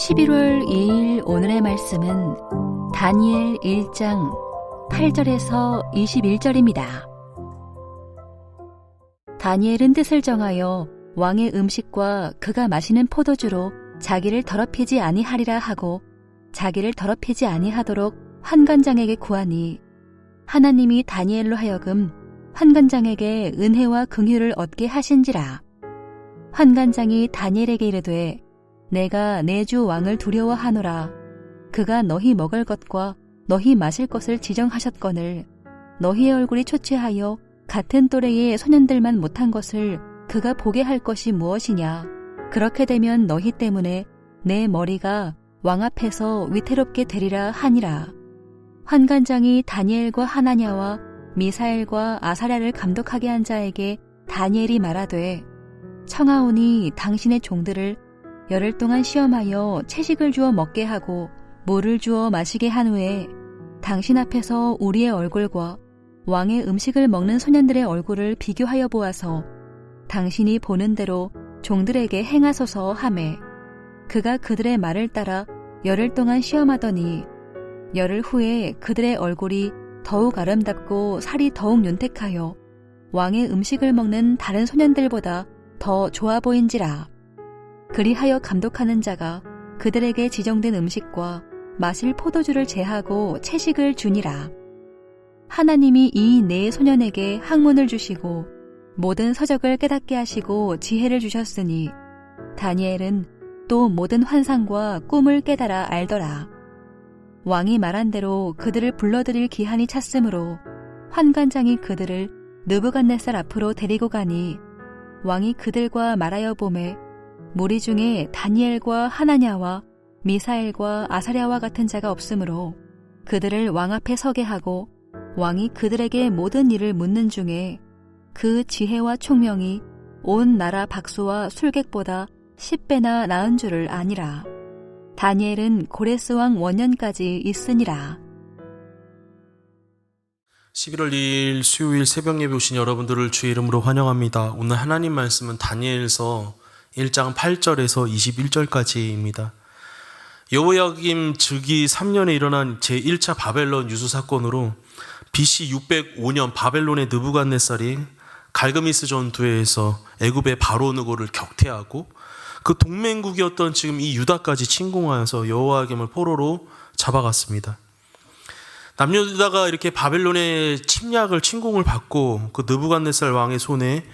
11월 2일 오늘의 말씀은 다니엘 1장 8절에서 21절입니다. 다니엘은 뜻을 정하여 왕의 음식과 그가 마시는 포도주로 자기를 더럽히지 아니하리라 하고 자기를 더럽히지 아니하도록 환관장에게 구하니 하나님이 다니엘로 하여금 환관장에게 은혜와 긍휼을 얻게 하신지라. 환관장이 다니엘에게 이르되 내가 내 주 왕을 두려워하노라. 그가 너희 먹을 것과 너희 마실 것을 지정하셨거늘 너희의 얼굴이 초췌하여 같은 또래의 소년들만 못한 것을 그가 보게 할 것이 무엇이냐. 그렇게 되면 너희 때문에 내 머리가 왕 앞에서 위태롭게 되리라 하니라. 환관장이 다니엘과 하나냐와 미사엘과 아사랴를 감독하게 한 자에게 다니엘이 말하되 청하오니 당신의 종들을 열흘 동안 시험하여 채식을 주어 먹게 하고 물을 주어 마시게 한 후에 당신 앞에서 우리의 얼굴과 왕의 음식을 먹는 소년들의 얼굴을 비교하여 보아서 당신이 보는 대로 종들에게 행하소서 하매 그가 그들의 말을 따라 열흘 동안 시험하더니 열흘 후에 그들의 얼굴이 더욱 아름답고 살이 더욱 윤택하여 왕의 음식을 먹는 다른 소년들보다 더 좋아 보인지라. 그리하여 감독하는 자가 그들에게 지정된 음식과 마실 포도주를 제하고 채식을 주니라. 하나님이 이 네 소년에게 학문을 주시고 모든 서적을 깨닫게 하시고 지혜를 주셨으니 다니엘은 또 모든 환상과 꿈을 깨달아 알더라. 왕이 말한 대로 그들을 불러들일 기한이 찼으므로 환관장이 그들을 느부갓네살 앞으로 데리고 가니 왕이 그들과 말하여 보매 무리 중에 다니엘과 하나냐와 미사엘과 아사랴와 같은 자가 없으므로 그들을 왕 앞에 서게 하고 왕이 그들에게 모든 일을 묻는 중에 그 지혜와 총명이 온 나라 박수와 술객보다 10배나 나은 줄을 아니라. 다니엘은 고레스 왕 원년까지 있으니라. 11월 2일 수요일 새벽 예배 오신 여러분들을 주의 이름으로 환영합니다. 오늘 하나님 말씀은 다니엘서 1장 8절에서 21절까지입니다. 여호야김 즉위 3년에 일어난 제1차 바벨론 유수 사건으로 BC 605년 바벨론의 느부갓네살이 갈그미스 전투에서 애굽의 바로 느고를 격퇴하고 그 동맹국이었던 지금 이 유다까지 침공하여서 여호야김을 포로로 잡아갔습니다. 남유다가 이렇게 바벨론의 침공을 받고 그 느부갓네살 왕의 손에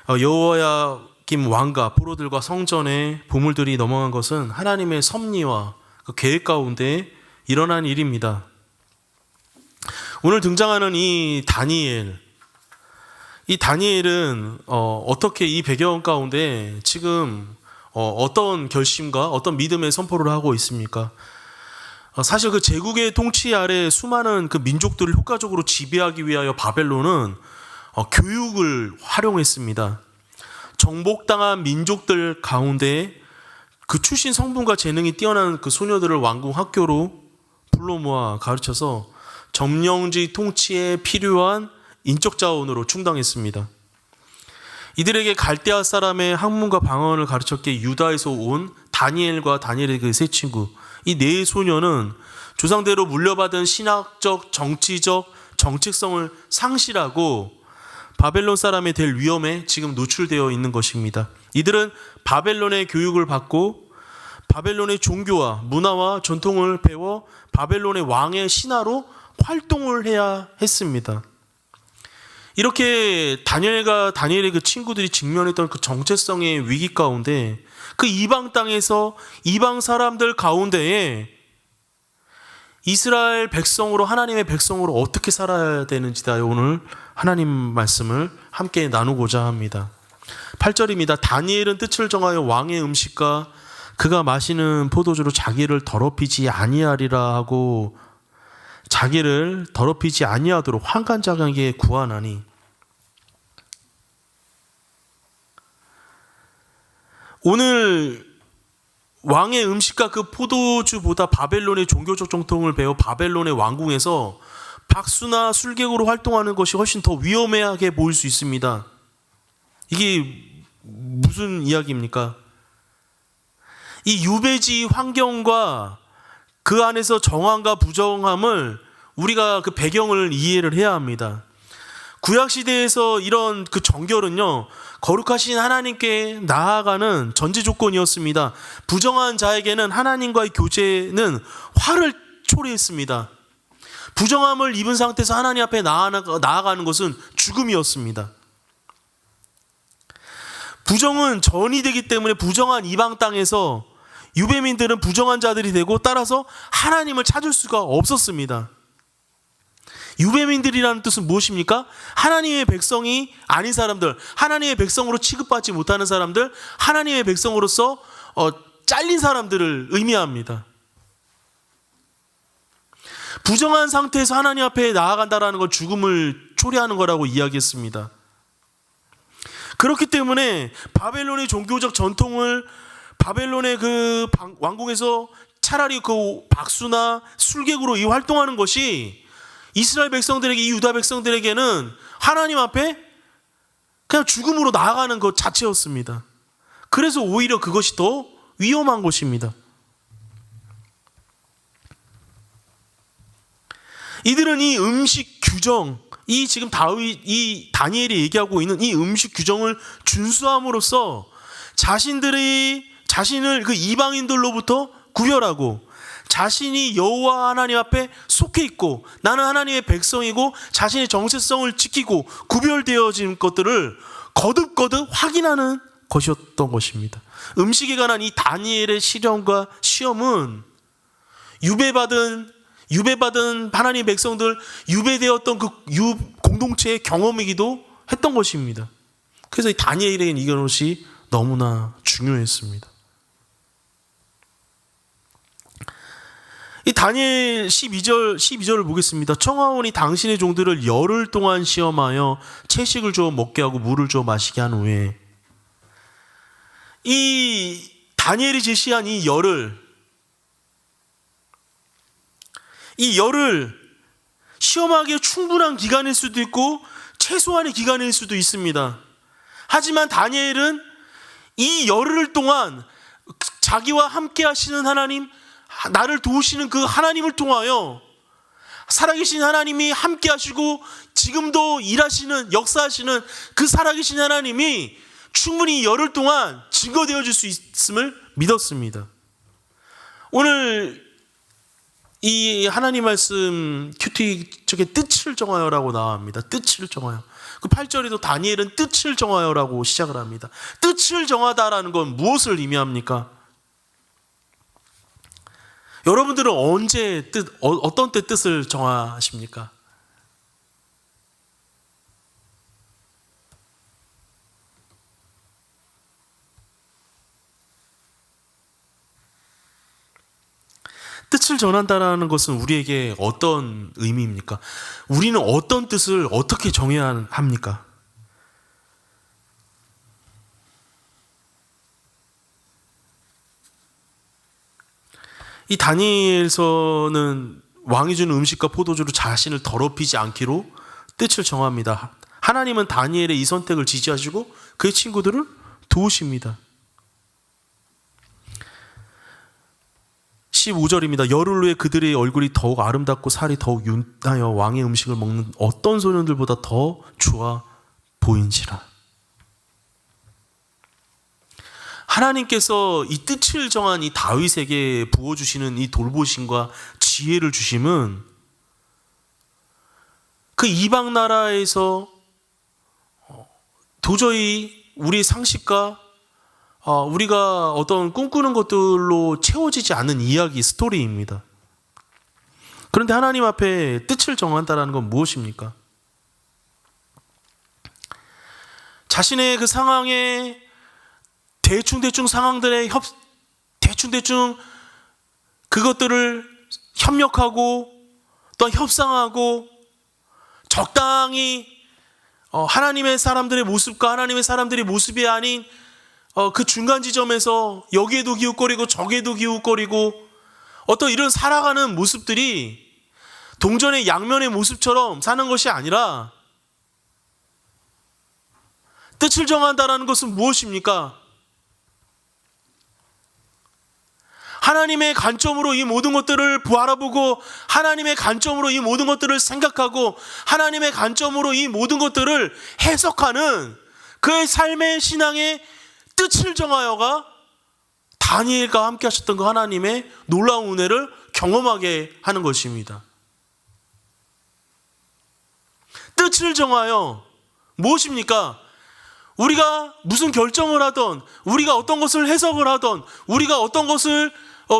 여호야김 왕과 포로들과 성전에 보물들이 넘어간 것은 하나님의 섭리와 그 계획 가운데 일어난 일입니다. 오늘 등장하는 이 다니엘은 어떻게 이 배경 가운데 지금 어떤 결심과 어떤 믿음의 선포를 하고 있습니까? 사실 그 제국의 통치 아래 수많은 그 민족들을 효과적으로 지배하기 위하여 바벨론은 교육을 활용했습니다. 정복당한 민족들 가운데 그 출신 성분과 재능이 뛰어난 그 소녀들을 왕궁 학교로 불러 모아 가르쳐서 점령지 통치에 필요한 인적 자원으로 충당했습니다. 이들에게 갈대아 사람의 학문과 방언을 가르쳤기에 유다에서 온 다니엘과 다니엘의 그 세 친구, 이 네 소녀는 조상대로 물려받은 신학적, 정치적 정체성을 상실하고 바벨론 사람이 될 위험에 지금 노출되어 있는 것입니다. 이들은 바벨론의 교육을 받고 바벨론의 종교와 문화와 전통을 배워 바벨론의 왕의 신하로 활동을 해야 했습니다. 이렇게 다니엘의 그 친구들이 직면했던 그 정체성의 위기 가운데 그 이방 땅에서 이방 사람들 가운데에 이스라엘 백성으로 하나님의 백성으로 어떻게 살아야 되는지다. 오늘 하나님 말씀을 함께 나누고자 합니다. 8절입니다. 다니엘은 뜻을 정하여 왕의 음식과 그가 마시는 포도주로 자기를 더럽히지 아니하리라 하고 자기를 더럽히지 아니하도록 환관장에게 구하나니. 오늘 왕의 음식과 그 포도주보다 바벨론의 종교적 정통을 배워 바벨론의 왕궁에서 박수나 술객으로 활동하는 것이 훨씬 더 위험하게 보일 수 있습니다. 이게 무슨 이야기입니까? 이 유배지 환경과 그 안에서 정함과 부정함을 우리가 그 배경을 이해를 해야 합니다. 구약 시대에서 이런 그 정결은요, 거룩하신 하나님께 나아가는 전제 조건이었습니다. 부정한 자에게는 하나님과의 교제는 화를 초래했습니다. 부정함을 입은 상태에서 하나님 앞에 나아가는 것은 죽음이었습니다. 부정은 전이 되기 때문에 부정한 이방 땅에서 유배민들은 부정한 자들이 되고 따라서 하나님을 찾을 수가 없었습니다. 유배민들이라는 뜻은 무엇입니까? 하나님의 백성이 아닌 사람들, 하나님의 백성으로 취급받지 못하는 사람들, 하나님의 백성으로서 잘린 사람들을 의미합니다. 부정한 상태에서 하나님 앞에 나아간다라는 건 죽음을 초래하는 거라고 이야기했습니다. 그렇기 때문에 바벨론의 종교적 전통을 바벨론의 그 왕궁에서 차라리 그 박수나 술객으로 이 활동하는 것이 이스라엘 백성들에게, 이 유다 백성들에게는 하나님 앞에 그냥 죽음으로 나아가는 것 자체였습니다. 그래서 오히려 그것이 더 위험한 것입니다. 이들은 이 음식 규정, 이 지금 이 다니엘이 얘기하고 있는 이 음식 규정을 준수함으로써 자신을 그 이방인들로부터 구별하고 자신이 여호와 하나님 앞에 속해 있고 나는 하나님의 백성이고 자신의 정체성을 지키고 구별되어진 것들을 거듭거듭 확인하는 것이었던 것입니다. 음식에 관한 이 다니엘의 시련과 시험은 유배받은 하나님의 백성들, 유배되었던 그 공동체의 경험이기도 했던 것입니다. 그래서 이 다니엘에게는 이것이 너무나 중요했습니다. 이 다니엘 12절을 보겠습니다. 청하오니 당신의 종들을 열흘 동안 시험하여 채식을 주어 먹게 하고 물을 주어 마시게 한 후에, 이 다니엘이 제시한 이 열흘 시험하기에 충분한 기간일 수도 있고 최소한의 기간일 수도 있습니다. 하지만 다니엘은 이 열흘 동안 자기와 함께 하시는 하나님, 나를 도우시는 그 하나님을 통하여 살아계신 하나님이 함께 하시고 지금도 일하시는, 역사하시는 그 살아계신 하나님이 충분히 열흘 동안 증거되어질 수 있음을 믿었습니다. 오늘 이 하나님 말씀 큐티 쪽에 뜻을 정하여라고 나옵니다. 뜻을 정하여. 그 8절에도 다니엘은 뜻을 정하여라고 시작을 합니다. 뜻을 정하다라는 건 무엇을 의미합니까? 여러분들은 언제 어떤 때 뜻을 정하십니까? 뜻을 전한다라는 것은 우리에게 어떤 의미입니까? 우리는 어떤 뜻을 어떻게 정해야 합니까? 이 다니엘서는 왕이 준 음식과 포도주로 자신을 더럽히지 않기로 뜻을 정합니다. 하나님은 다니엘의 이 선택을 지지하시고 그의 친구들을 도우십니다. 15절입니다. 열흘 후에 그들의 얼굴이 더욱 아름답고 살이 더욱 윤하여 왕의 음식을 먹는 어떤 소년들보다 더 좋아 보인지라. 하나님께서 이 뜻을 정한 이 다윗에게 부어주시는 이 돌보심과 지혜를 주심은 그 이방 나라에서 도저히 우리 상식과 우리가 어떤 꿈꾸는 것들로 채워지지 않는 이야기, 스토리입니다. 그런데 하나님 앞에 뜻을 정한다는 건 무엇입니까? 자신의 그 상황에 대충 상황들의 대충 그것들을 협력하고 또 협상하고 적당히 하나님의 사람들의 모습과 하나님의 사람들의 모습이 아닌 그 중간 지점에서 여기에도 기웃거리고 저기에도 기웃거리고 어떤 이런 살아가는 모습들이 동전의 양면의 모습처럼 사는 것이 아니라 뜻을 정한다는 것은 무엇입니까? 하나님의 관점으로 이 모든 것들을 바라보고 하나님의 관점으로 이 모든 것들을 생각하고 하나님의 관점으로 이 모든 것들을 해석하는 그의 삶의 신앙의 뜻을 정하여가 다니엘과 함께 하셨던 그 하나님의 놀라운 은혜를 경험하게 하는 것입니다. 뜻을 정하여 무엇입니까? 우리가 무슨 결정을 하던, 우리가 어떤 것을 해석을 하던, 우리가 어떤 것을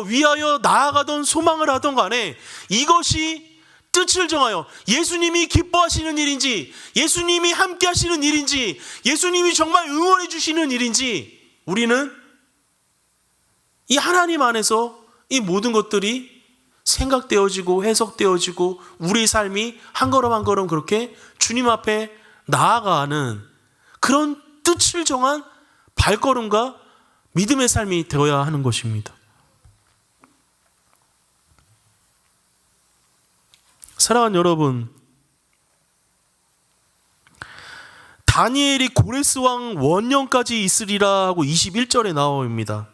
위하여 나아가던 소망을 하던 간에 이것이 뜻을 정하여 예수님이 기뻐하시는 일인지, 예수님이 함께 하시는 일인지, 예수님이 정말 응원해 주시는 일인지 우리는 이 하나님 안에서 이 모든 것들이 생각되어지고 해석되어지고 우리 삶이 한 걸음 한 걸음 그렇게 주님 앞에 나아가는 그런 뜻을 정한 발걸음과 믿음의 삶이 되어야 하는 것입니다. 사랑하는 여러분, 다니엘이 고레스 왕 원년까지 있으리라 하고 21절에 나옵니다.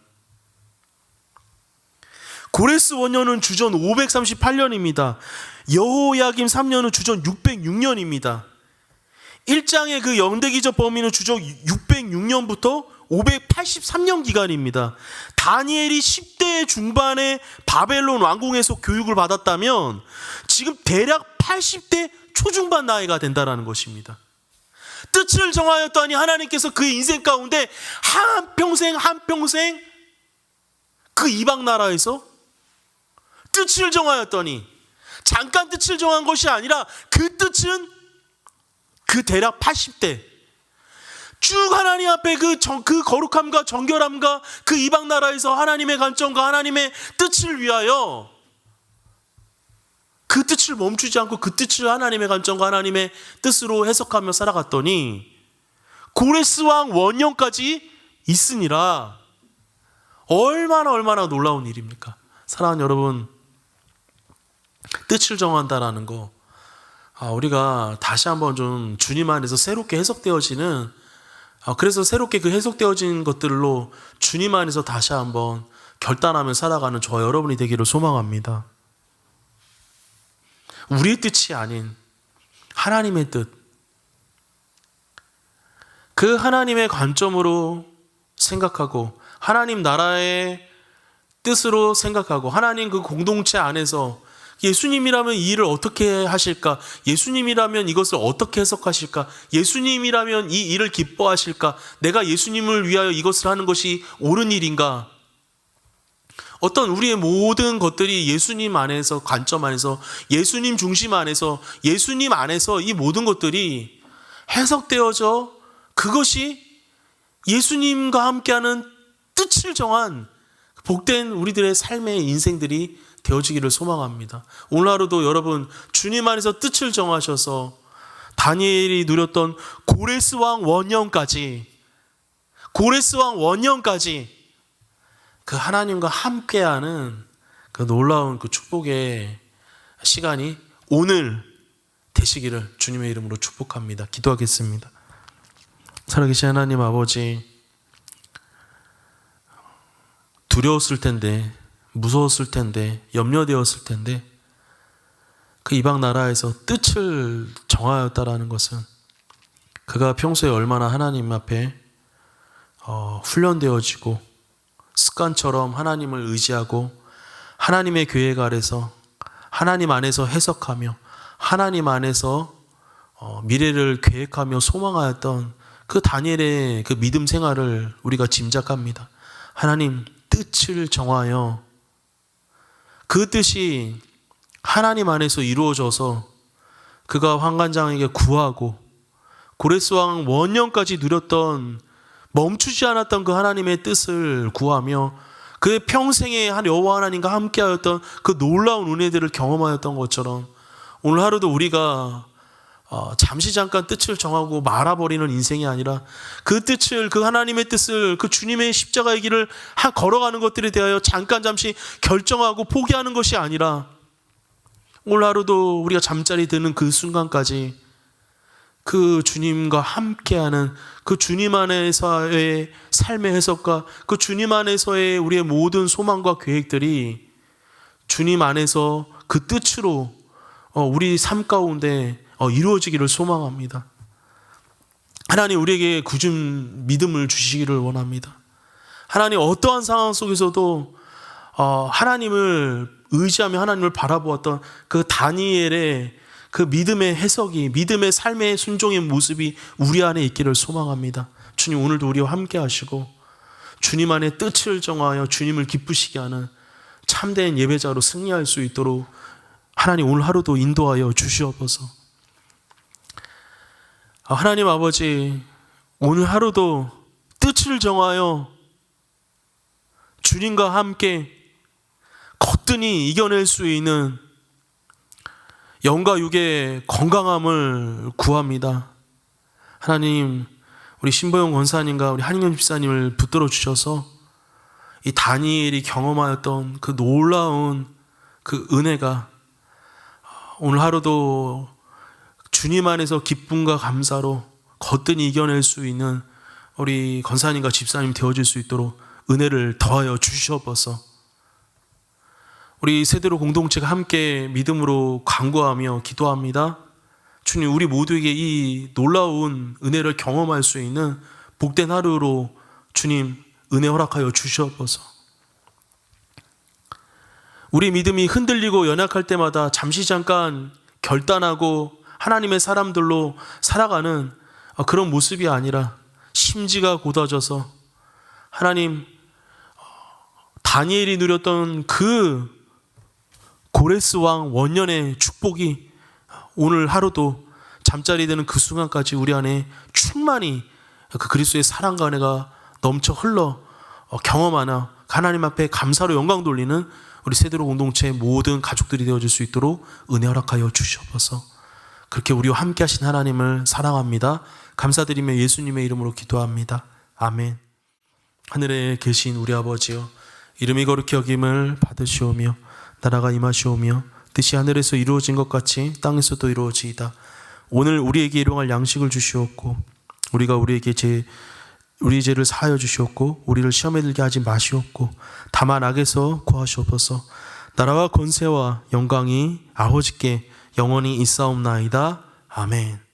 고레스 원년은 주전 538년입니다. 여호야김 3년은 주전 606년입니다. 1장의 그 영대기적 범위는 주전 606년부터 583년 기간입니다. 다니엘이 10대 중반에 바벨론 왕궁에서 교육을 받았다면 지금 대략 80대 초중반 나이가 된다는 것입니다. 뜻을 정하였더니 하나님께서 그의 인생 가운데 한평생 그 이방 나라에서 뜻을 정하였더니 잠깐 뜻을 정한 것이 아니라 그 뜻은 그 대략 80대 쭉 하나님 앞에 그 거룩함과 정결함과 그 이방 나라에서 하나님의 관점과 하나님의 뜻을 위하여 그 뜻을 멈추지 않고 그 뜻을 하나님의 관점과 하나님의 뜻으로 해석하며 살아갔더니 고레스 왕 원년까지 있으니라. 얼마나 놀라운 일입니까? 사랑하는 여러분, 뜻을 정한다라는 거, 우리가 다시 한번 좀 주님 안에서 새롭게 해석되어지는, 그래서 새롭게 그 해석되어진 것들로 주님 안에서 다시 한번 결단하며 살아가는 저와 여러분이 되기를 소망합니다. 우리의 뜻이 아닌 하나님의 뜻, 그 하나님의 관점으로 생각하고 하나님 나라의 뜻으로 생각하고 하나님 그 공동체 안에서 예수님이라면 이 일을 어떻게 하실까? 예수님이라면 이것을 어떻게 해석하실까? 예수님이라면 이 일을 기뻐하실까? 내가 예수님을 위하여 이것을 하는 것이 옳은 일인가? 어떤 우리의 모든 것들이 예수님 안에서, 관점 안에서, 예수님 중심 안에서, 예수님 안에서 이 모든 것들이 해석되어져 그것이 예수님과 함께하는 뜻을 정한 복된 우리들의 삶의 인생들이 되어지기를 소망합니다. 오늘 하루도 여러분 주님 안에서 뜻을 정하셔서 다니엘이 누렸던 고레스 왕 원년까지 그 하나님과 함께하는 그 놀라운 그 축복의 시간이 오늘 되시기를 주님의 이름으로 축복합니다. 기도하겠습니다. 살아계신 하나님 아버지, 두려웠을 텐데, 무서웠을 텐데, 염려되었을 텐데 그 이방 나라에서 뜻을 정하였다라는 것은 그가 평소에 얼마나 하나님 앞에 훈련되어지고 습관처럼 하나님을 의지하고 하나님의 계획 아래서 하나님 안에서 해석하며 하나님 안에서 미래를 계획하며 소망하였던 그 다니엘의 그 믿음 생활을 우리가 짐작합니다. 하나님 뜻을 정하여 그 뜻이 하나님 안에서 이루어져서 그가 환관장에게 구하고 고레스 왕 원년까지 누렸던 멈추지 않았던 그 하나님의 뜻을 구하며 그의 평생에 여호와 하나님과 함께하였던 그 놀라운 은혜들을 경험하였던 것처럼 오늘 하루도 우리가 잠시 잠깐 뜻을 정하고 말아버리는 인생이 아니라 그 뜻을, 그 하나님의 뜻을, 그 주님의 십자가의 길을 걸어가는 것들에 대하여 잠시 결정하고 포기하는 것이 아니라 오늘 하루도 우리가 잠자리 드는 그 순간까지 그 주님과 함께하는 그 주님 안에서의 삶의 해석과 그 주님 안에서의 우리의 모든 소망과 계획들이 주님 안에서 그 뜻으로 우리 삶 가운데 이루어지기를 소망합니다. 하나님 우리에게 굳은 믿음을 주시기를 원합니다. 하나님 어떠한 상황 속에서도 하나님을 의지하며 하나님을 바라보았던 그 다니엘의 그 믿음의 해석이, 믿음의 삶의 순종의 모습이 우리 안에 있기를 소망합니다. 주님 오늘도 우리와 함께 하시고 주님 안에 뜻을 정하여 주님을 기쁘시게 하는 참된 예배자로 승리할 수 있도록 하나님 오늘 하루도 인도하여 주시옵소서. 하나님 아버지, 오늘 하루도 뜻을 정하여 주님과 함께 거뜬히 이겨낼 수 있는 영과 육의 건강함을 구합니다. 하나님, 우리 신보영 권사님과 우리 한인경 집사님을 붙들어 주셔서 이 다니엘이 경험하였던 그 놀라운 그 은혜가 오늘 하루도 주님 안에서 기쁨과 감사로 거뜬히 이겨낼 수 있는 우리 권사님과 집사님 되어질 수 있도록 은혜를 더하여 주시옵소서. 우리 세대로 공동체가 함께 믿음으로 간구하며 기도합니다. 주님, 우리 모두에게 이 놀라운 은혜를 경험할 수 있는 복된 하루로 주님 은혜 허락하여 주시옵소서. 우리 믿음이 흔들리고 연약할 때마다 잠시 잠깐 결단하고 하나님의 사람들로 살아가는 그런 모습이 아니라 심지가 곧아져서 하나님, 다니엘이 누렸던 그 고레스 왕 원년의 축복이 오늘 하루도 잠자리 드는 그 순간까지 우리 안에 충만히 그 그리스도의 사랑과 은혜가 넘쳐 흘러 경험하나 하나님 앞에 감사로 영광 돌리는 우리 세대로 공동체의 모든 가족들이 되어질 수 있도록 은혜 허락하여 주시옵소서. 그렇게 우리와 함께 하신 하나님을 사랑합니다. 감사드리며 예수님의 이름으로 기도합니다. 아멘. 하늘에 계신 우리 아버지여, 이름이 거룩히 여김을 받으시오며 나라가 임하시오며 뜻이 하늘에서 이루어진 것 같이 땅에서도 이루어지이다. 오늘 우리에게 일용할 양식을 주시옵고 우리가 우리에게 우리 죄를 사하여 주시옵고 우리를 시험에 들게 하지 마시옵고 다만 악에서 구하시옵소서. 나라와 권세와 영광이 아버지께 영원히 있사옵나이다. 아멘.